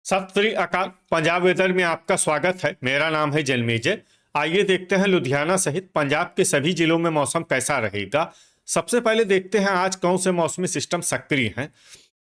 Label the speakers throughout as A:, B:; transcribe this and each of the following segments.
A: सत श्री अकाल। पंजाब वेदर में आपका स्वागत है। मेरा नाम है जन्मेजय। आइए देखते हैं लुधियाना सहित पंजाब के सभी जिलों में मौसम कैसा रहेगा। सबसे पहले देखते हैं आज कौन से मौसमी सिस्टम सक्रिय हैं।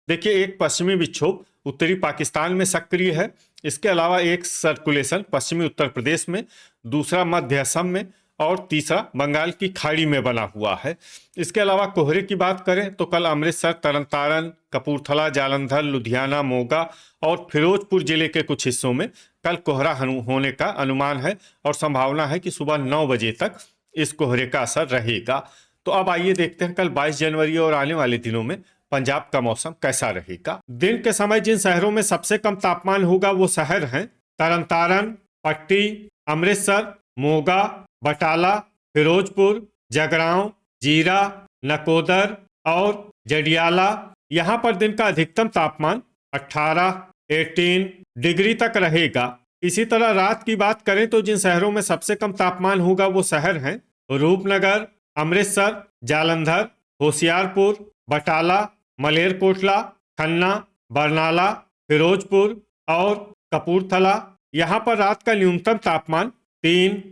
A: देखिए, एक पश्चिमी विक्षोभ उत्तरी पाकिस्तान में सक्रिय है। इसके अलावा एक सर्कुलेशन पश्चिमी उत्तर प्रदेश में, दूसरा मध्य असम में और तीसरा बंगाल की खाड़ी में बना हुआ है। इसके अलावा कोहरे की बात करें तो कल अमृतसर, तरन तारन, कपूरथला, जालंधर, लुधियाना, मोगा और फिरोजपुर जिले के कुछ हिस्सों में कल कोहरा होने का अनुमान है और संभावना है कि सुबह 9 बजे तक इस कोहरे का असर रहेगा। तो अब आइए देखते हैं कल 22 जनवरी और आने वाले दिनों में पंजाब का मौसम कैसा रहेगा। दिन के समय जिन शहरों में सबसे कम तापमान होगा वो शहर हैं तरन तारन, पट्टी, अमृतसर, मोगा, बटाला, फिरोजपुर, जगरांव, जीरा, नकोदर और जडियाला। यहाँ पर दिन का अधिकतम तापमान 18 डिग्री तक रहेगा। इसी तरह रात की बात करें तो जिन शहरों में सबसे कम तापमान होगा वो शहर हैं रूपनगर, अमृतसर, जालंधर, होशियारपुर, बटाला, मलेरकोटला, खन्ना, बरनाला, फिरोजपुर और कपूरथला। यहाँ पर रात का न्यूनतम तापमान 3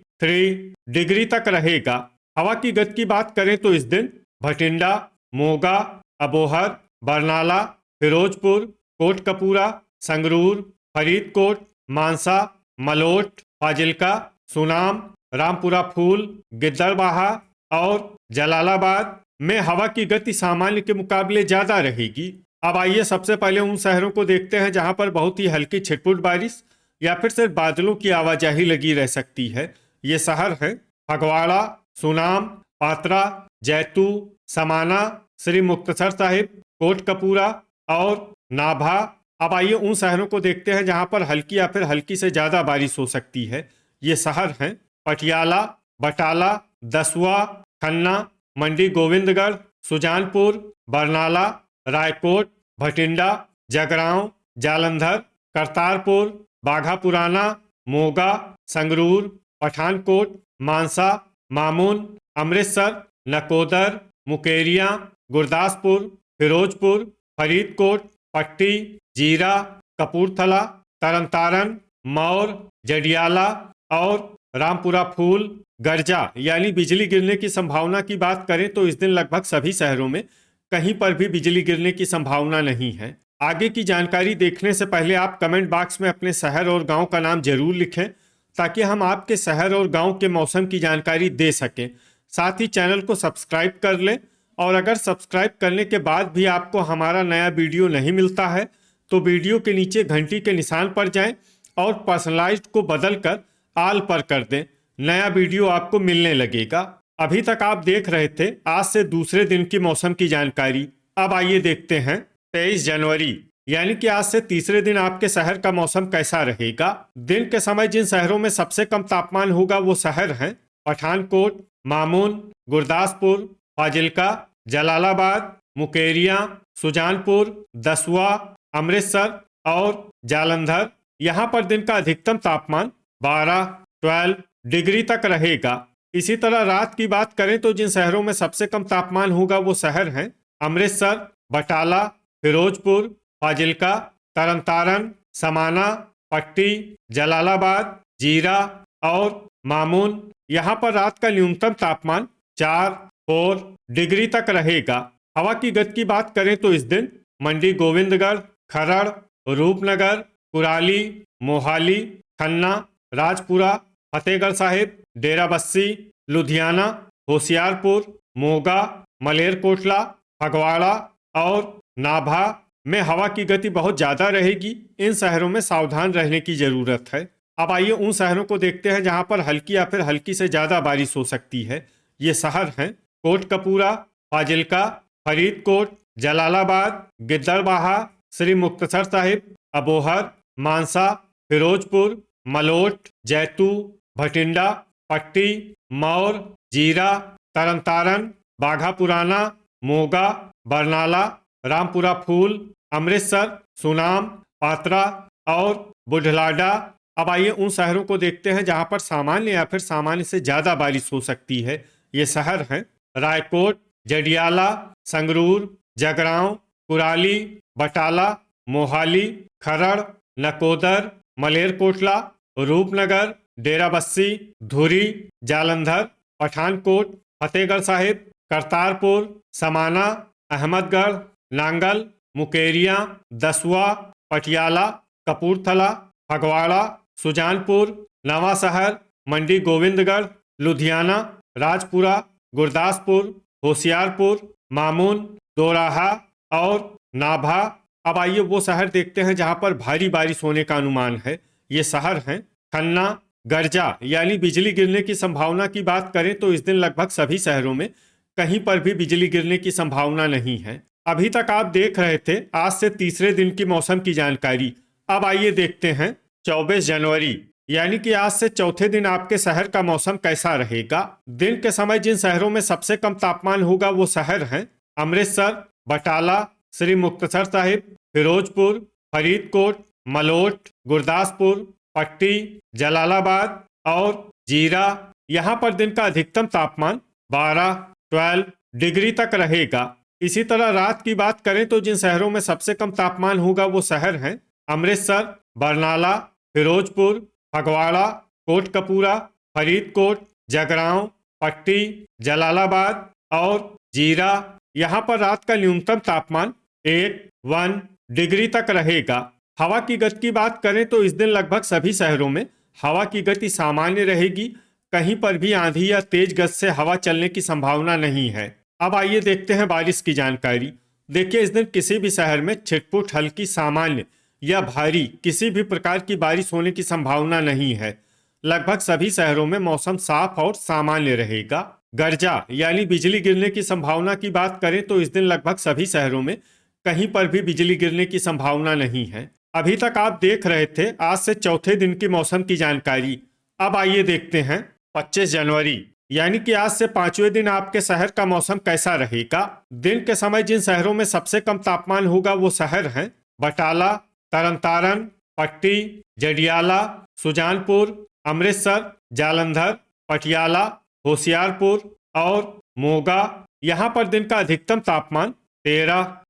A: डिग्री तक रहेगा। हवा की गति की बात करें तो इस दिन भटिंडा, मोगा, अबोहर, बरनाला, फिरोजपुर, कोटकपूरा, संगरूर, फरीदकोट, मानसा, मलोट, फाजिल्का, सुनाम, रामपुरा फूल, गिद्दड़बाहा और जलालाबाद में हवा की गति सामान्य के मुकाबले ज्यादा रहेगी। अब आइए सबसे पहले उन शहरों को देखते हैं जहां पर बहुत ही हल्की छिटपुट बारिश या फिर सिर्फ बादलों की आवाजाही लगी रह सकती है। ये शहर हैं फगवाड़ा, सुनाम, पात्रा, जैतू, समाना, श्री मुक्तसर साहिब, कोटकपूरा और नाभा। अब आइए उन शहरों को देखते हैं जहां पर हल्की या फिर हल्की से ज्यादा बारिश हो सकती है। ये शहर हैं पटियाला, बटाला, दसुआ, खन्ना, मंडी गोविंदगढ़, सुजानपुर, बरनाला, रायकोट, भटिंडा, जगरांव, जालंधर, करतारपुर, बाघा पुराना, मोगा, संगरूर, पठानकोट, मानसा, मामून, अमृतसर, नकोदर, मुकेरियां, गुरदासपुर, फिरोजपुर, फरीदकोट, पट्टी, जीरा, कपूरथला, तरन तारन, मौर, जडियाला और रामपुरा फूल, गर्जा यानी बिजली गिरने की संभावना की बात करें तो इस दिन लगभग सभी शहरों में कहीं पर भी बिजली गिरने की संभावना नहीं है। आगे की जानकारी देखने से पहले आप कमेंट बॉक्स में अपने शहर और गांव का नाम जरूर लिखें ताकि हम आपके शहर और गांव के मौसम की जानकारी दे सकें। साथ ही चैनल को सब्सक्राइब कर लें और अगर सब्सक्राइब करने के बाद भी आपको हमारा नया वीडियो नहीं मिलता है तो वीडियो के नीचे घंटी के निशान पर जाएं और पर्सनलाइज्ड को बदल कर आल पर कर दें। नया वीडियो आपको मिलने लगेगा। अभी तक आप देख रहे थे आज से दूसरे दिन की मौसम की जानकारी। अब आइए देखते हैं 23 जनवरी यानी कि आज से तीसरे दिन आपके शहर का मौसम कैसा रहेगा। दिन के समय जिन शहरों में सबसे कम तापमान होगा वो शहर हैं पठानकोट, मामून, गुरदासपुर, फाजिल्का, जलालाबाद, मुकेरियां, सुजानपुर, दसुआ, अमृतसर और जालंधर। यहाँ पर दिन का अधिकतम तापमान 12 डिग्री तक रहेगा। इसी तरह रात की बात करें तो जिन शहरों में सबसे कम तापमान होगा वो शहर हैं अमृतसर, बटाला, फिरोजपुर, फाजिल्का, तरन तारन, समाना, पट्टी, जलालाबाद, जीरा और मामून। यहाँ पर रात का न्यूनतम तापमान 4 डिग्री तक रहेगा। हवा की गति की बात करें तो इस दिन मंडी गोविंदगढ़, खरड़, रूपनगर, कुराली, मोहाली, खन्ना, राजपुरा, फतेहगढ़ साहिब, डेराबस्सी, लुधियाना, होशियारपुर, मोगा, मलेरकोटला, फगवाड़ा और नाभा में हवा की गति बहुत ज़्यादा रहेगी। इन शहरों में सावधान रहने की ज़रूरत है। अब आइए उन शहरों को देखते हैं जहां पर हल्की या फिर हल्की से ज़्यादा बारिश हो सकती है। ये शहर हैं कोटकपूरा, फाजिल्का, फरीदकोट, जलालाबाद, गिद्दड़बाहा, श्री मुक्तसर साहिब, अबोहर, मानसा, फिरोजपुर, मलोट, जैतू, भटिंडा, पट्टी, मौर, जीरा, तरन तारन, बाघा पुराना, मोगा, बरनाला, रामपुरा फूल, अमृतसर, सुनाम, पात्रा और बुढ़लाडा। अब आइए उन शहरों को देखते हैं जहां पर सामान्य या फिर सामान्य से ज्यादा बारिश हो सकती है। ये शहर हैं रायकोट, जडियाला, संगरूर, जगरांव, कुराली, बटाला, मोहाली, खरड़ नकोदर, मलेरकोटला, रूपनगर, डेराबस्सी, धुरी, जालंधर, पठानकोट, फतेहगढ़ साहिब, करतारपुर, समाना, अहमदगढ़, नांगल, मुकेरियां, दसुआ, पटियाला, कपूरथला, फगवाड़ा, सुजानपुर, नवा शहर, मंडी गोविंदगढ़, लुधियाना, राजपुरा, गुरदासपुर, होशियारपुर, मामून, दोराहा और नाभा। अब आइए वो शहर देखते हैं जहां पर भारी बारिश होने का अनुमान है। ये शहर हैं खन्ना, गर्जा यानी बिजली गिरने की संभावना की बात करें तो इस दिन लगभग सभी शहरों में कहीं पर भी बिजली गिरने की संभावना नहीं है। अभी तक आप देख रहे थे आज से तीसरे दिन की मौसम की जानकारी। अब आइए देखते हैं 24 जनवरी यानी कि आज से चौथे दिन आपके शहर का मौसम कैसा रहेगा। दिन के समय जिन शहरों में सबसे कम तापमान होगा वो शहर हैं अमृतसर, बटाला, श्री मुक्तसर साहिब, फिरोजपुर, फरीदकोट, मलोट, गुरदासपुर, पट्टी, जलालाबाद और जीरा। यहाँ पर दिन का अधिकतम तापमान 12 डिग्री तक रहेगा। इसी तरह रात की बात करें तो जिन शहरों में सबसे कम तापमान होगा वो शहर हैं अमृतसर, बरनाला, फिरोजपुर, फगवाड़ा, कोटकपूरा, फरीदकोट, जगरांव, पट्टी, जलालाबाद और जीरा। यहाँ पर रात का न्यूनतम तापमान 1 डिग्री तक रहेगा। हवा की गति की बात करें तो इस दिन लगभग सभी शहरों में हवा की गति सामान्य रहेगी। कहीं पर भी आंधी या तेज गति से हवा चलने की संभावना नहीं है। अब आइए देखते हैं बारिश की जानकारी। देखिए इस दिन किसी भी शहर में छिटपुट हल्की सामान्य या भारी किसी भी प्रकार की बारिश होने की संभावना नहीं है। लगभग सभी शहरों में मौसम साफ और सामान्य रहेगा। गर्जा यानी बिजली गिरने की संभावना की बात करें तो इस दिन लगभग सभी शहरों में कहीं पर भी बिजली गिरने की संभावना नहीं है। अभी तक आप देख रहे थे आज से चौथे दिन की मौसम की जानकारी। अब आइए देखते हैं 25 जनवरी यानी कि आज से पांचवें दिन आपके शहर का मौसम कैसा रहेगा। दिन के समय जिन शहरों में सबसे कम तापमान होगा वो शहर हैं बटाला, तरनतारन, पट्टी, जडियाला, सुजानपुर, अमृतसर, जालंधर, पटियाला, होशियारपुर और मोगा। यहाँ पर दिन का अधिकतम तापमान 13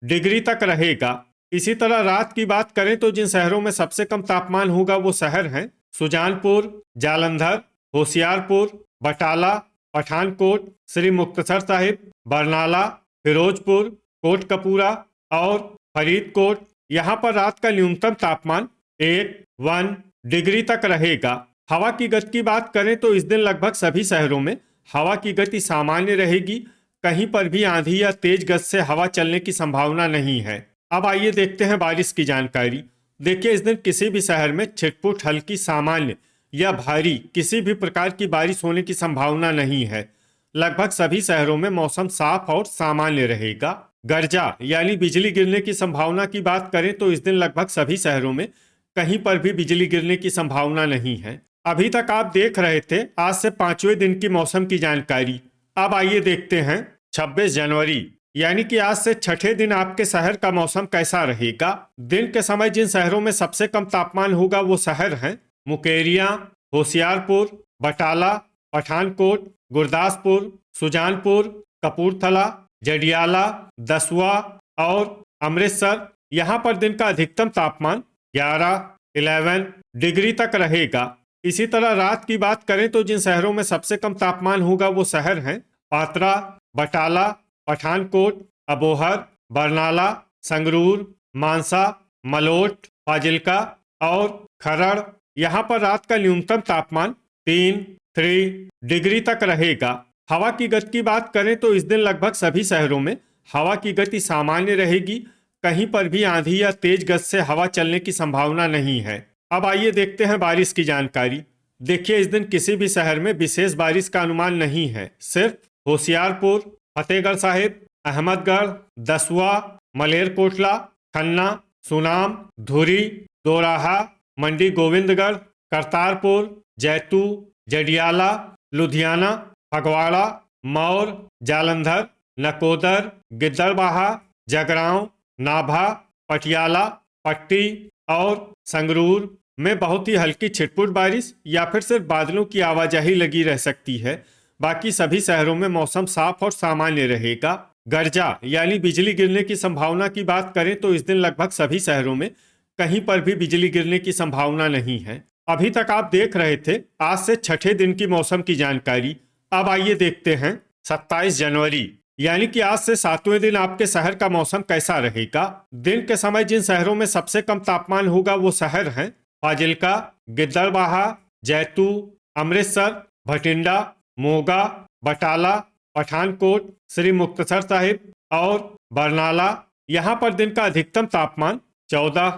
A: डिग्री तक रहेगा। इसी तरह रात की बात करें तो जिन शहरों में सबसे कम तापमान होगा वो शहर हैं सुजानपुर, जालंधर, होशियारपुर, बटाला, पठानकोट, श्री मुक्तसर साहिब, बरनाला, फिरोजपुर, कोटकपूरा और फरीदकोट। यहाँ पर रात का न्यूनतम तापमान 1 डिग्री तक रहेगा। हवा की गति की बात करें तो इस दिन लगभग सभी शहरों में हवा की गति सामान्य रहेगी। कहीं पर भी आंधी या तेज गति से हवा चलने की संभावना नहीं है। अब आइए देखते हैं बारिश की जानकारी। देखिए इस दिन किसी भी शहर में छिटपुट हल्की सामान्य या भारी किसी भी प्रकार की बारिश होने की संभावना नहीं है। लगभग सभी शहरों में मौसम साफ और सामान्य रहेगा। गर्जा यानी बिजली गिरने की संभावना की बात करें तो इस दिन लगभग सभी शहरों में कहीं पर भी बिजली गिरने की संभावना नहीं है। अभी तक आप देख रहे थे आज से पांचवें दिन की मौसम की जानकारी। अब आइए देखते हैं 26 जनवरी यानी कि आज से छठे दिन आपके शहर का मौसम कैसा रहेगा। दिन के समय जिन शहरों में सबसे कम तापमान होगा वो शहर हैं मुकेरियां, होशियारपुर, बटाला, पठानकोट, गुरदासपुर, सुजानपुर, कपूरथला, जडियाला, दसुआ और अमृतसर। यहाँ पर दिन का अधिकतम तापमान 11 डिग्री तक रहेगा। इसी तरह रात की बात करें तो जिन शहरों में सबसे कम तापमान होगा वो शहर हैं पात्रा, बटाला, पठानकोट, अबोहर, बरनाला, संगरूर, मानसा, मलोट, फाजिल्का और खरड़। यहाँ पर रात का न्यूनतम तापमान 3 डिग्री तक रहेगा। हवा की गति की बात करें तो इस दिन लगभग सभी शहरों में हवा की गति सामान्य रहेगी। कहीं पर भी आंधी या तेज गति से हवा चलने की संभावना नहीं है। अब आइए देखते हैं बारिश की जानकारी। देखिए इस दिन किसी भी शहर में विशेष बारिश का अनुमान नहीं है। सिर्फ होशियारपुर, फतेहगढ़ साहिब, अहमदगढ़, दसुआ, मलेरकोटला, खन्ना, सुनाम, धुरी, दोराहा, मंडी गोविंदगढ़, करतारपुर, जैतू, जडियाला, लुधियाना, फगवाड़ा, मौर, जालंधर, नकोदर, गिद्दड़बाहा, जगरांव, नाभा, पटियाला, पट्टी और संगरूर में बहुत ही हल्की छिटपुट बारिश या फिर सिर्फ बादलों की आवाजाही लगी रह सकती है। बाकी सभी शहरों में मौसम साफ और सामान्य रहेगा। गर्जा यानी बिजली गिरने की संभावना की बात करें तो इस दिन लगभग सभी शहरों में कहीं पर भी बिजली गिरने की संभावना नहीं है। अभी तक आप देख रहे थे आज से छठे दिन की मौसम की जानकारी। अब आइए देखते हैं 27 जनवरी यानी कि आज से 7वें दिन आपके शहर का मौसम कैसा रहेगा। दिन के समय जिन शहरों में सबसे कम तापमान होगा वो शहर हैं फाजिल्का, गिद्दड़बाहा, जैतू, अमृतसर, भटिंडा, मोगा, बटाला, पठानकोट, श्री मुक्तसर साहिब और बरनाला। यहाँ पर दिन का अधिकतम तापमान 14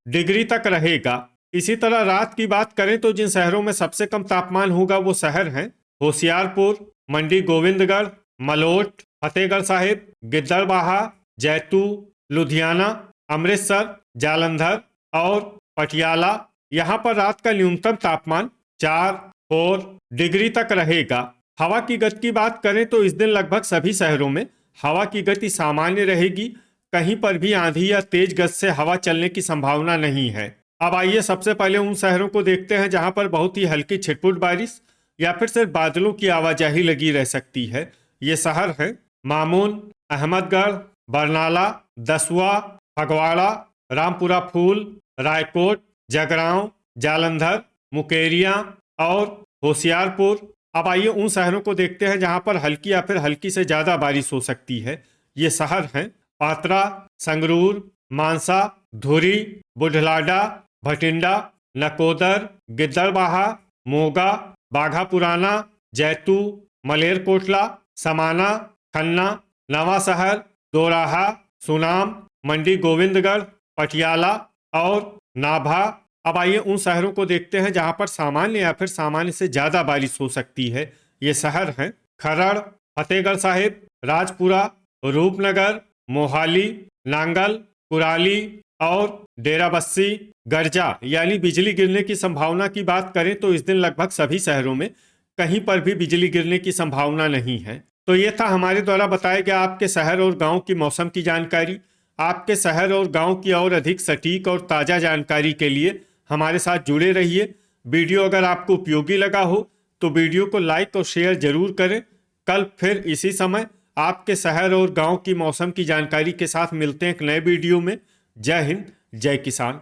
A: डिग्री तक रहेगा। इसी तरह रात की बात करें तो जिन शहरों में सबसे कम तापमान होगा वो शहर हैं होशियारपुर, मंडी गोविंदगढ़, मलोट, फतेहगढ़ साहिब, गिद्दड़बाहा, जैतू, लुधियाना, अमृतसर, जालंधर और पटियाला। यहाँ पर रात का न्यूनतम तापमान 4 डिग्री तक रहेगा। हवा की गति की बात करें तो इस दिन लगभग सभी शहरों में हवा की गति सामान्य रहेगी। कहीं पर भी आंधी या तेज गति से हवा चलने की संभावना नहीं है। अब आइए सबसे पहले उन शहरों को देखते हैं जहां पर बहुत ही हल्की छिटपुट बारिश या फिर सिर्फ बादलों की आवाजाही लगी रह सकती है। ये शहर हैं मामून, अहमदगढ़, बरनाला, दसुआ, फगवाड़ा, रामपुरा फूल, रायकोट, जगरांव, जालंधर, मुकेरिया और होशियारपुर। अब आइए उन शहरों को देखते हैं जहां पर हल्की या फिर हल्की से ज्यादा बारिश हो सकती है। ये शहर हैं पात्रा, संगरूर, मानसा, धुरी, बुढ़लाडा, भटिंडा, नकोदर, गिद्दड़बाहा, मोगा, बाघा पुराना, जैतू, मलेरकोटला, समाना, खन्ना, नवा शहर, दोराहा, सुनाम, मंडी गोविंदगढ़, पटियाला और नाभा। अब आइए उन शहरों को देखते हैं जहां पर सामान्य या फिर सामान्य से ज्यादा बारिश हो सकती है। ये शहर हैं खरड़, फतेहगढ़ साहिब, राजपुरा, रूपनगर, मोहाली, नांगल, कुराली और डेराबस्सी। गर्जा यानी बिजली गिरने की संभावना की बात करें तो इस दिन लगभग सभी शहरों में कहीं पर भी बिजली गिरने की संभावना नहीं है। तो ये था हमारे द्वारा बताया गया आपके शहर और गांव की मौसम की जानकारी। आपके शहर और गांव की और अधिक सटीक और ताज़ा जानकारी के लिए हमारे साथ जुड़े रहिए। वीडियो अगर आपको उपयोगी लगा हो तो वीडियो को लाइक और शेयर जरूर करें। कल फिर इसी समय आपके शहर और गांव की मौसम की जानकारी के साथ मिलते हैं एक नए वीडियो में। जय हिंद, जय किसान।